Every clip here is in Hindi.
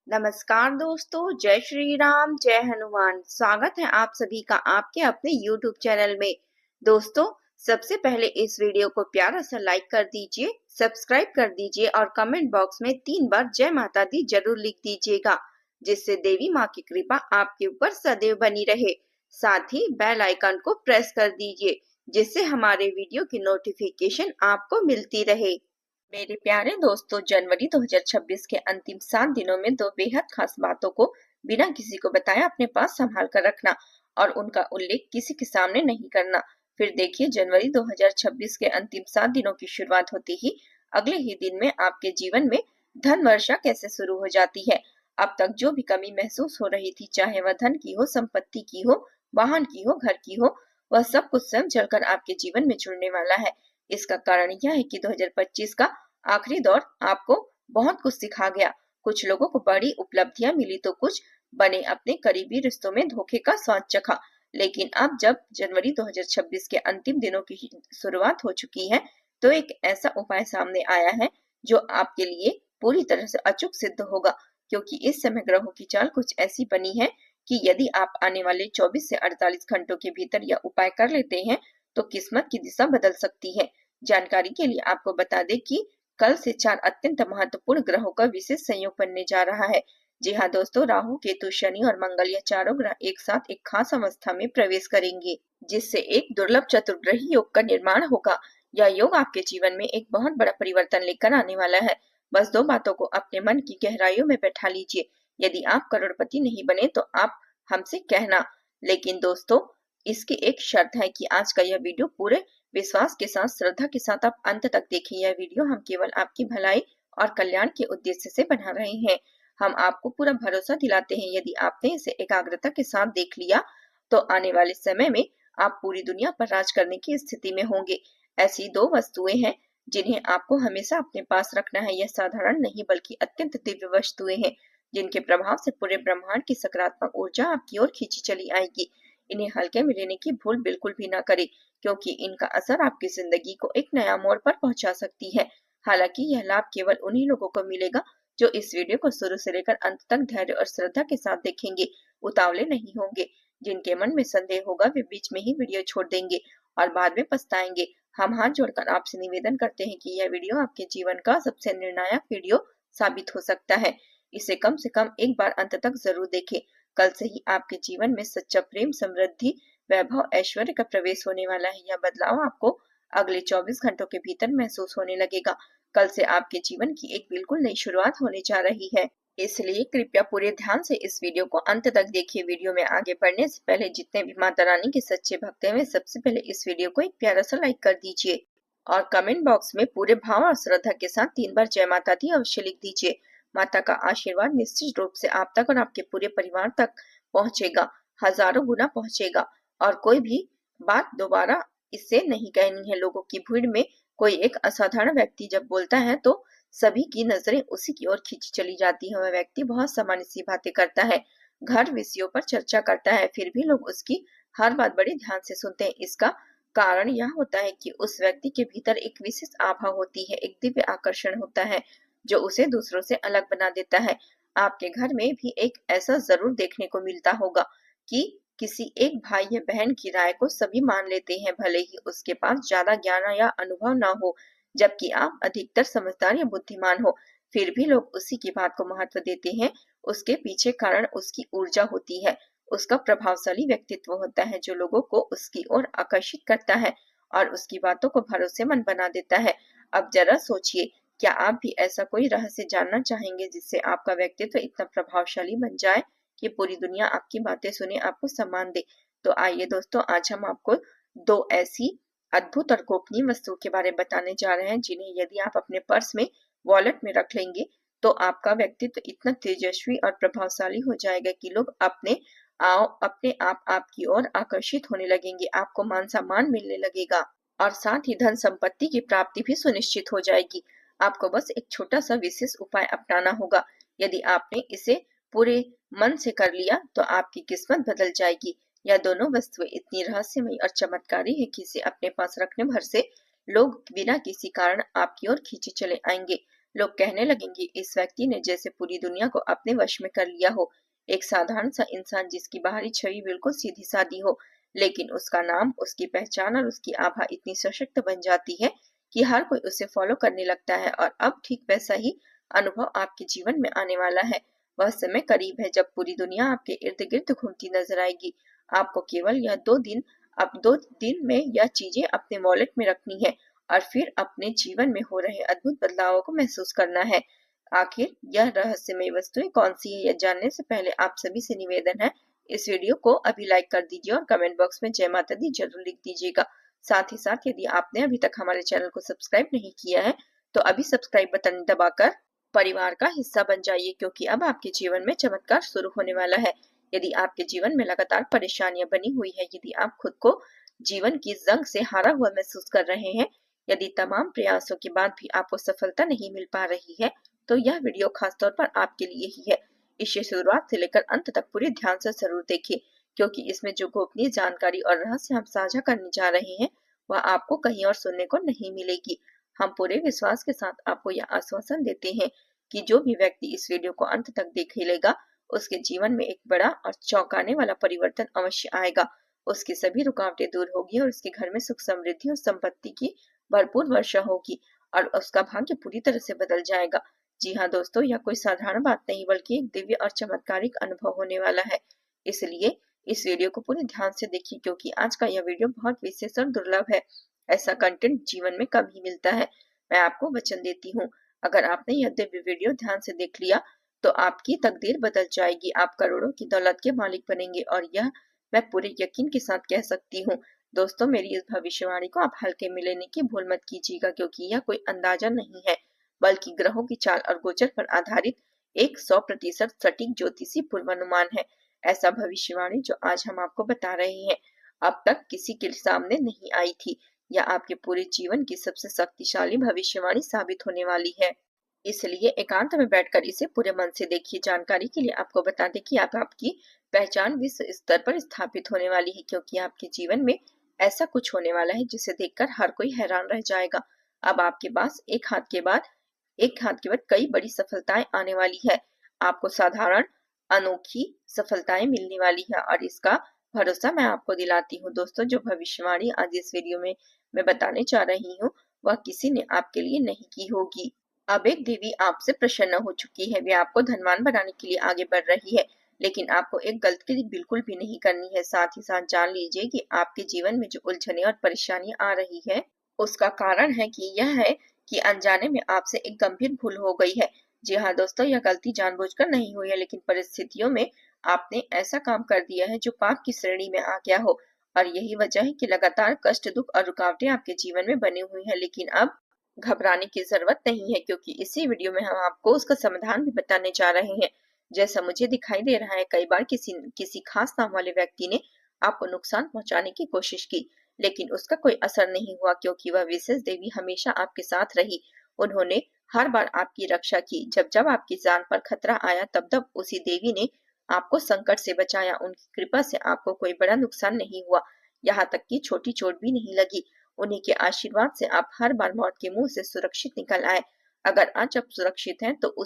नमस्कार दोस्तों, जय श्री राम, जय हनुमान। स्वागत है आप सभी का आपके अपने YouTube चैनल में। दोस्तों, सबसे पहले इस वीडियो को प्यारा सा लाइक कर दीजिए, सब्सक्राइब कर दीजिए और कमेंट बॉक्स में 3 बार जय माता दी जरूर लिख दीजिएगा, जिससे देवी माँ की कृपा आपके ऊपर सदैव बनी रहे। साथ ही बेल आइकन को प्रेस कर दीजिए, जिससे हमारे वीडियो की नोटिफिकेशन आपको मिलती रहे। मेरे प्यारे दोस्तों, जनवरी 2026 के अंतिम 7 दिनों में 2 बेहद खास बातों को बिना किसी को बताए अपने पास संभाल कर रखना और उनका उल्लेख किसी के सामने नहीं करना। फिर देखिए, जनवरी 2026 के अंतिम 7 दिनों की शुरुआत होते ही अगले ही दिन में आपके जीवन में धन वर्षा कैसे शुरू हो जाती है। अब तक जो भी कमी महसूस हो रही थी, चाहे वह धन की हो, संपत्ति की हो, वाहन की हो, घर की हो, वह सब कुछ स्वयं चलकर आपके जीवन में जुड़ने वाला है। इसका कारण यह है कि 2025 का आखिरी दौर आपको बहुत कुछ सिखा गया। कुछ लोगों को बड़ी उपलब्धियां मिली तो कुछ बने अपने करीबी रिश्तों में धोखे का स्वाद चखा। लेकिन अब जब जनवरी 2026 के अंतिम दिनों की शुरुआत हो चुकी है, तो एक ऐसा उपाय सामने आया है जो आपके लिए पूरी तरह से अचूक सिद्ध होगा, क्योंकि इस समय ग्रहों की चाल कुछ ऐसी बनी है कि यदि आप आने वाले 24 से 48 घंटों के भीतर यह उपाय कर लेते हैं तो किस्मत की दिशा बदल सकती है। जानकारी के लिए आपको बता दें कि कल से 4 अत्यंत महत्वपूर्ण ग्रहों का विशेष संयोग बनने जा रहा है। जी हाँ दोस्तों, राहु, केतु, शनि और मंगल, यह चारों ग्रह एक साथ एक खास अवस्था में प्रवेश करेंगे, जिससे एक दुर्लभ चतुर्ग्रही योग का निर्माण होगा। यह योग आपके जीवन में एक बहुत बड़ा परिवर्तन लेकर आने वाला है। बस 2 बातों को अपने मन की गहराइयों में बैठा लीजिए। यदि आप करोड़पति नहीं बने तो आप हमसे कहना। लेकिन दोस्तों, इसकी एक शर्त है कि आज का यह वीडियो पूरे विश्वास के साथ, श्रद्धा के साथ आप अंत तक देखें। यह वीडियो हम केवल आपकी भलाई और कल्याण के उद्देश्य से बना रहे हैं। हम आपको पूरा भरोसा दिलाते हैं, यदि आपने इसे एकाग्रता के साथ देख लिया तो आने वाले समय में आप पूरी दुनिया पर राज करने की स्थिति में होंगे। ऐसी 2 वस्तुएं हैं जिन्हें आपको हमेशा अपने पास रखना है। यह साधारण नहीं बल्कि अत्यंत दिव्य वस्तुएं हैं, जिनके प्रभाव से पूरे ब्रह्मांड की सकारात्मक ऊर्जा आपकी ओर खींची चली आएगी। इन्हें हल्के में लेने की भूल बिल्कुल भी ना करें, क्योंकि इनका असर आपकी जिंदगी को एक नया मोड़ पर पहुंचा सकती है। हालांकि यह लाभ केवल उन्हीं लोगों को मिलेगा जो इस वीडियो को शुरू से लेकर अंत तक धैर्य और श्रद्धा के साथ देखेंगे। उतावले नहीं होंगे। जिनके मन में संदेह होगा वे बीच में ही वीडियो छोड़ देंगे और बाद में पछताएंगे। हम हाथ जोड़कर आपसे निवेदन करते हैं कि यह वीडियो आपके जीवन का सबसे निर्णायक वीडियो साबित हो सकता है। इसे कम से कम एक बार अंत तक जरूर देखें। कल से ही आपके जीवन में सच्चा प्रेम, समृद्धि, वैभव, ऐश्वर्य का प्रवेश होने वाला है। यह बदलाव आपको अगले 24 घंटों के भीतर महसूस होने लगेगा। कल से आपके जीवन की एक बिल्कुल नई शुरुआत होने जा रही है। इसलिए कृपया पूरे ध्यान से इस वीडियो को अंत तक देखिए। वीडियो में आगे बढ़ने से पहले जितने भी माता रानी के सच्चे भक्त हैं, वे सबसे पहले इस वीडियो को एक प्यारा सा लाइक कर दीजिए और कमेंट बॉक्स में पूरे भाव और श्रद्धा के साथ 3 बार जय माता दी अवश्य लिख दीजिए। माता का आशीर्वाद निश्चित रूप से आप तक और आपके पूरे परिवार तक पहुंचेगा, हजारों गुना पहुंचेगा। और कोई भी बात दोबारा इससे नहीं कहनी है। लोगों की भीड़ में कोई एक असाधारण व्यक्ति जब बोलता है तो सभी की नजरें उसी की ओर खींची चली जाती है। वह व्यक्ति बहुत सामान्य सी बातें करता है, घर विषयों पर चर्चा करता है, फिर भी लोग उसकी हर बात बड़े ध्यान से सुनते हैं। इसका कारण यह होता है कि उस व्यक्ति के भीतर एक विशेष आभा होती है, एक दिव्य आकर्षण होता है जो उसे दूसरों से अलग बना देता है। आपके घर में भी एक ऐसा जरूर देखने को मिलता होगा कि किसी एक भाई या बहन की राय को सभी मान लेते हैं, भले ही उसके पास ज्यादा ज्ञान या अनुभव ना हो, जबकि आप अधिकतर समझदार या बुद्धिमान हो, फिर भी लोग उसी की बात को महत्व देते हैं। उसके पीछे कारण उसकी ऊर्जा होती है, उसका प्रभावशाली व्यक्तित्व होता है जो लोगों को उसकी ओर आकर्षित करता है और उसकी बातों को भरोसेमंद बना देता है। अब जरा सोचिए, क्या आप भी ऐसा कोई रहस्य जानना चाहेंगे जिससे आपका व्यक्तित्व इतना प्रभावशाली बन जाए कि पूरी दुनिया आपकी बातें सुने, आपको सम्मान दे? तो आइए दोस्तों, आज हम आपको 2 ऐसी अद्भुत और गोपनीय वस्तुओं के बारे में बताने जा रहे हैं जिन्हें यदि आप अपने पर्स में, वॉलेट में रख लेंगे तो आपका व्यक्तित्व इतना तेजस्वी और प्रभावशाली हो जाएगा कि लोग अपने आप आपकी ओर आकर्षित होने लगेंगे। आपको मान सम्मान मिलने लगेगा और साथ ही धन संपत्ति की प्राप्ति भी सुनिश्चित हो जाएगी। आपको बस एक छोटा सा विशेष उपाय अपनाना होगा। यदि आपने इसे पूरे मन से कर लिया तो आपकी किस्मत बदल जाएगी। यह दोनों वस्तुएं इतनी रहस्यमयी और चमत्कारी है कि इसे अपने पास रखने भर से लोग बिना किसी कारण आपकी ओर खींचे चले आएंगे। लोग कहने लगेंगे इस व्यक्ति ने जैसे पूरी दुनिया को अपने वश में कर लिया हो। एक साधारण सा इंसान जिसकी बाहरी छवि बिल्कुल सीधी सादी हो, लेकिन उसका नाम, उसकी पहचान और उसकी आभा इतनी सशक्त बन जाती है कि हर कोई उसे फॉलो करने लगता है। और अब ठीक वैसा ही अनुभव आपके जीवन में आने वाला है। वह समय करीब है जब पूरी दुनिया आपके इर्द गिर्द घूमती नजर आएगी। आपको केवल यह 2 दिन, अब 2 दिन में यह चीजें अपने वॉलेट में रखनी है और फिर अपने जीवन में हो रहे अद्भुत बदलावों को महसूस करना है। आखिर यह रहस्यमय वस्तुएं कौन सी है, यह जानने से पहले आप सभी से निवेदन है, इस वीडियो को अभी लाइक कर दीजिए और कमेंट बॉक्स में जय माता दी जरूर लिख दीजिएगा। साथ ही साथ यदि आपने अभी तक हमारे चैनल को सब्सक्राइब नहीं किया है तो अभी सब्सक्राइब बटन दबाकर परिवार का हिस्सा बन जाइए, क्योंकि अब आपके जीवन में चमत्कार शुरू होने वाला है। यदि आपके जीवन में लगातार परेशानियां बनी हुई है, यदि आप खुद को जीवन की जंग से हारा हुआ महसूस कर रहे हैं, यदि तमाम प्रयासों के बाद भी आपको सफलता नहीं मिल पा रही है, तो यह वीडियो खासतौर पर आपके लिए ही है। इसे शुरुआत से लेकर अंत तक पूरे ध्यान से जरूर देखिए, क्योंकि इसमें जो गोपनीय जानकारी और रहस्य हम साझा करने जा रहे हैं वह आपको कहीं और सुनने को नहीं मिलेगी। हम पूरे विश्वास के साथ आपको यह आश्वासन देते हैं कि जो भी व्यक्ति इस वीडियो को अंत तक देख लेगा उसके जीवन में एक बड़ा और चौंकाने वाला परिवर्तन अवश्य आएगा। उसकी सभी रुकावटें दूर होगी और उसके घर में सुख समृद्धि और संपत्ति की भरपूर वर्षा होगी और उसका भाग्य पूरी तरह से बदल जाएगा। जी हाँ दोस्तों, यह कोई साधारण बात नहीं बल्कि एक दिव्य और चमत्कारिक अनुभव होने वाला है। इसलिए इस वीडियो को पूरे ध्यान से देखिए, क्योंकि आज का यह वीडियो बहुत विशेष और दुर्लभ है। ऐसा कंटेंट जीवन में कम ही मिलता है। मैं आपको वचन देती हूँ, अगर आपने यह दिव्य वीडियो ध्यान से देख लिया तो आपकी तकदीर बदल जाएगी। आप करोड़ों की दौलत के मालिक बनेंगे और यह मैं पूरे यकीन के साथ कह सकती हूँ। दोस्तों, मेरी इस भविष्यवाणी को आप हल्के में लेने की भूल मत कीजिएगा, क्योंकि यह कोई अंदाजा नहीं है बल्कि ग्रहों की चाल और गोचर पर आधारित एक 100% सटीक ज्योतिषी पूर्वानुमान है। ऐसा भविष्यवाणी जो आज हम आपको बता रहे हैं अब तक किसी के सामने नहीं आई थी। यह आपके पूरे जीवन की सबसे शक्तिशाली भविष्यवाणी साबित होने वाली है। इसलिए एकांत में बैठकर इसे पूरे मन से देखिए। जानकारी के लिए आपको बता दें कि आपकी पहचान विश्व स्तर पर स्थापित होने वाली है, क्योंकि आपके जीवन में ऐसा कुछ होने वाला है जिसे देखकर हर कोई हैरान रह जाएगा। अब आपके पास एक हाथ के बाद कई बड़ी सफलताएं आने वाली है। आपको साधारण अनोखी सफलताएं मिलने वाली है और इसका भरोसा मैं आपको दिलाती हूँ। दोस्तों, जो भविष्यवाणी आज इस वीडियो में मैं बताने जा रही हूँ वह किसी ने आपके लिए नहीं की होगी। अब एक देवी आपसे प्रसन्न हो चुकी है। वे आपको धनवान बनाने के लिए आगे बढ़ रही है, लेकिन आपको एक गलती बिल्कुल भी नहीं करनी है। साथ ही साथ जान लीजिए कि आपके जीवन में जो उलझने और परेशानियां आ रही है उसका कारण है कि यह है कि अनजाने में आपसे एक गंभीर भूल हो गई है। जी हाँ दोस्तों, यह गलती जानबूझकर नहीं हुई है, लेकिन परिस्थितियों में आपने ऐसा काम कर दिया है जो पाप की श्रेणी में आ गया हो। और यही वजह है कि लगातार कष्ट, दुख और रुकावटें आपके जीवन में बनी हुई है। लेकिन अब घबराने की जरूरत नहीं है, क्योंकि इसी वीडियो में हम आपको उसका समाधान भी बताने जा रहे हैं। जैसा मुझे दिखाई दे रहा है, कई बार किसी खास नाम वाले व्यक्ति ने आपको नुकसान पहुंचाने की कोशिश की, लेकिन उसका कोई असर नहीं हुआ, क्योंकि वह विशेष देवी हमेशा आपके साथ रही। उन्होंने हर बार आपकी रक्षा की। जब जब आपकी जान पर खतरा आया तब तब उसी देवी ने आपको संकट से बचाया। उनकी कृपा से आपको कोई बड़ा नुकसान नहीं हुआ, यहाँ तक कि छोटी चोट भी नहीं लगी। उन्हीं के आशीर्वाद से आप हर बार मौत के मुंह से सुरक्षित निकल आए। अगर आज आप सुरक्षित हैं तो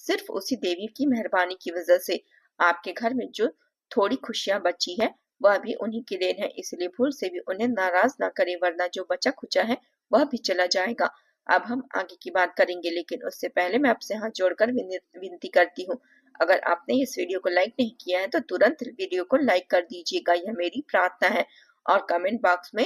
सिर्फ उसी देवी की मेहरबानी की वजह से। आपके घर में जो थोड़ी खुशियां बची है वह भी उन्हीं की देन है, इसलिए भूल से भी उन्हें नाराज ना करें, वरना जो बचा खुचा है वह भी चला जाएगा। अब हम आगे की बात करेंगे, लेकिन उससे पहले मैं आपसे हाथ जोड़कर विनती करती हूँ, अगर आपने इस वीडियो को लाइक नहीं किया है तो तुरंत वीडियो को लाइक कर दीजिएगा, यह मेरी प्रार्थना है। और कमेंट बॉक्स में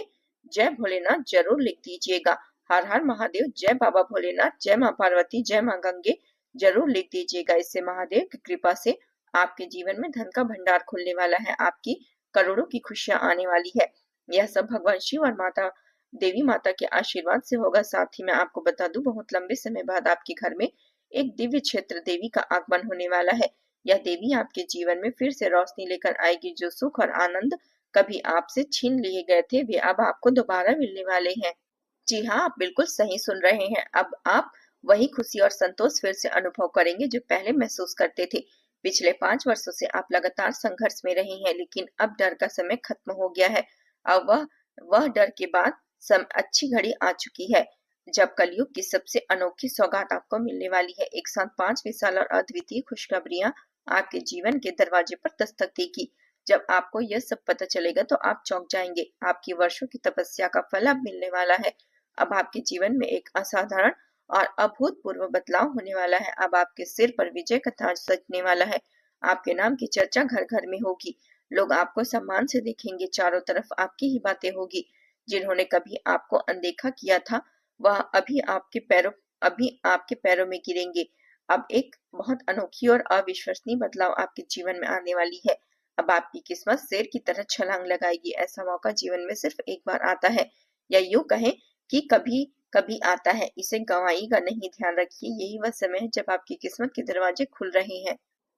जय भोलेनाथ जरूर लिख दीजिएगा। हर हर महादेव, जय बाबा भोलेनाथ, जय माँ पार्वती, जय माँ गंगे जरूर लिख दीजिएगा। इससे महादेव की कृपा से आपके जीवन में धन का भंडार खुलने वाला है, आपकी करोड़ों की खुशियां आने वाली है। यह सब भगवान शिव और देवी माता के आशीर्वाद से होगा। साथ ही मैं आपको बता दूं, बहुत लंबे समय बाद आपके घर में एक दिव्य क्षेत्र देवी का आगमन होने वाला है। यह देवी आपके जीवन में फिर से रोशनी लेकर आएगी। जो सुख और आनंद कभी आपसे छीन लिए गए थे वे अब आपको दोबारा मिलने वाले हैं। जी हाँ, आप बिल्कुल सही सुन रहे हैं। अब आप वही खुशी और संतोष फिर से अनुभव करेंगे जो पहले महसूस करते थे। पिछले 5 वर्षों से आप लगातार संघर्ष में रहे हैं, लेकिन अब डर का समय खत्म हो गया है। अब वह डर के बाद अच्छी घड़ी आ चुकी है। जब कलयुग की सबसे अनोखी सौगात आपको मिलने वाली है। एक साथ 5 विशाल और अद्वितीय खुशखबरियां आपके जीवन के दरवाजे पर दस्तक देगी। जब आपको यह सब पता चलेगा तो आप चौंक जाएंगे। आपकी वर्षों की तपस्या का फल अब मिलने वाला है। अब आपके जीवन में एक असाधारण और अभूतपूर्व बदलाव होने वाला है। अब आपके सिर पर विजय का ताज सजने वाला है। आपके नाम की चर्चा घर घर में होगी। लोग आपको सम्मान से देखेंगे। चारों तरफ आपकी ही बातें होगी। जिन्होंने कभी आपको अनदेखा किया था वह अभी आपके पैरों में गिरेंगे। अब एक बहुत अनोखी और अविश्वसनीय बदलाव आपके जीवन में आने वाली है। अब आपकी किस्मत शेर की तरह छलांग लगाएगी। ऐसा मौका जीवन में सिर्फ एक बार आता है, या यूं कहें कि कभी कभी आता है। इसे गंवाइएगा नहीं। ध्यान रखिए, यही वह समय है जब आपकी किस्मत के दरवाजे खुल रहे हैं।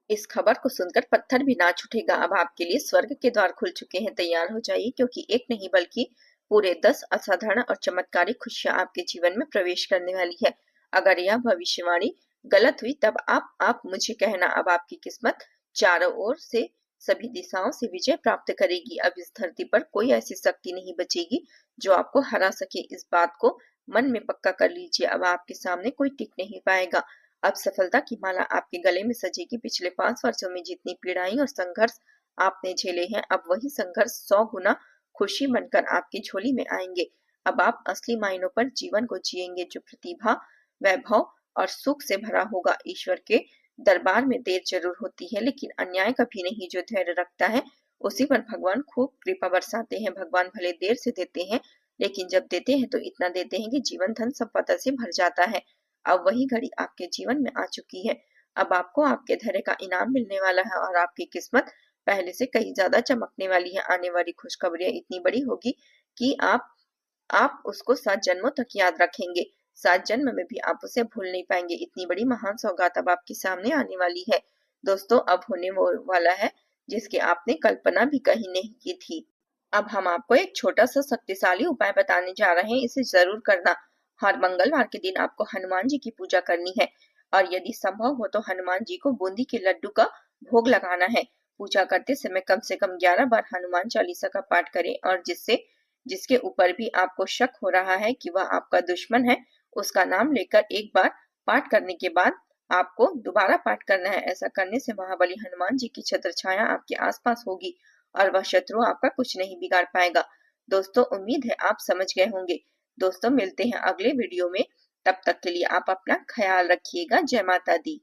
इस खबर को सुनकर पत्थर भी नाच उठेगा। अब आपके लिए स्वर्ग के द्वार खुल चुके हैं। तैयार हो जाइए, क्योंकि एक नहीं बल्कि पूरे 10 असाधारण और चमत्कारिक खुशियां आपके जीवन में प्रवेश करने वाली है। अगर यह भविष्यवाणी गलत हुई तब आप मुझे कहना। अब आपकी किस्मत चारों ओर से सभी दिशाओं से विजय प्राप्त करेगी। अब इस धरती पर कोई ऐसी शक्ति नहीं बचेगी जो आपको हरा सके। इस बात को मन में पक्का कर लीजिए। अब आपके सामने कोई टिक नहीं पाएगा। अब सफलता की माला आपके गले में सजेगी। पिछले 5 वर्षों में जितनी पीड़ाई और संघर्ष आपने झेले हैं, अब वही संघर्ष 100 गुना खुशी बनकर आपकी झोली में आएंगे। अब आप असली मायनों पर जीवन को जिएंगे, जो प्रतिभा, वैभव और सुख से भरा होगा। ईश्वर के दरबार में देर जरूर होती है, लेकिन अन्याय कभी नहीं। जो धैर्य रखता है उसी पर भगवान खूब कृपा बरसाते हैं। भगवान भले देर से देते हैं, लेकिन जब देते हैं तो इतना देते हैं कि जीवन धन संपदा से भर जाता है। अब वही घड़ी आपके जीवन में आ चुकी है। अब आपको आपके धैर्य का इनाम मिलने वाला है और आपकी किस्मत पहले से कहीं ज्यादा चमकने वाली है। आने वाली खुशखबरियां इतनी बड़ी होगी कि आप उसको 7 जन्मों तक याद रखेंगे। 7 जन्म में भी आप उसे भूल नहीं पाएंगे। इतनी बड़ी महान सौगात अब आपके सामने आने वाली है। दोस्तों, अब होने वो वाला है जिसकी आपने कल्पना भी कहीं नहीं की थी। अब हम आपको एक छोटा सा शक्तिशाली उपाय बताने जा रहे हैं। इसे जरूर करना। हर मंगलवार के दिन आपको हनुमान जी की पूजा करनी है, और यदि संभव हो तो हनुमान जी को बूंदी के लड्डू का भोग लगाना है। पूजा करते समय कम से कम 11 बार हनुमान चालीसा का पाठ करें, और जिसके ऊपर भी आपको शक हो रहा है कि वह आपका दुश्मन है, उसका नाम लेकर एक बार पाठ करने के बाद आपको दोबारा पाठ करना है। ऐसा करने से महाबली हनुमान जी की छत्र छाया आपके आसपास होगी और वह शत्रु आपका कुछ नहीं बिगाड़ पाएगा। दोस्तों, उम्मीद है आप समझ गए होंगे। दोस्तों, मिलते हैं अगले वीडियो में। तब तक के लिए आप अपना ख्याल रखिएगा। जय माता दी।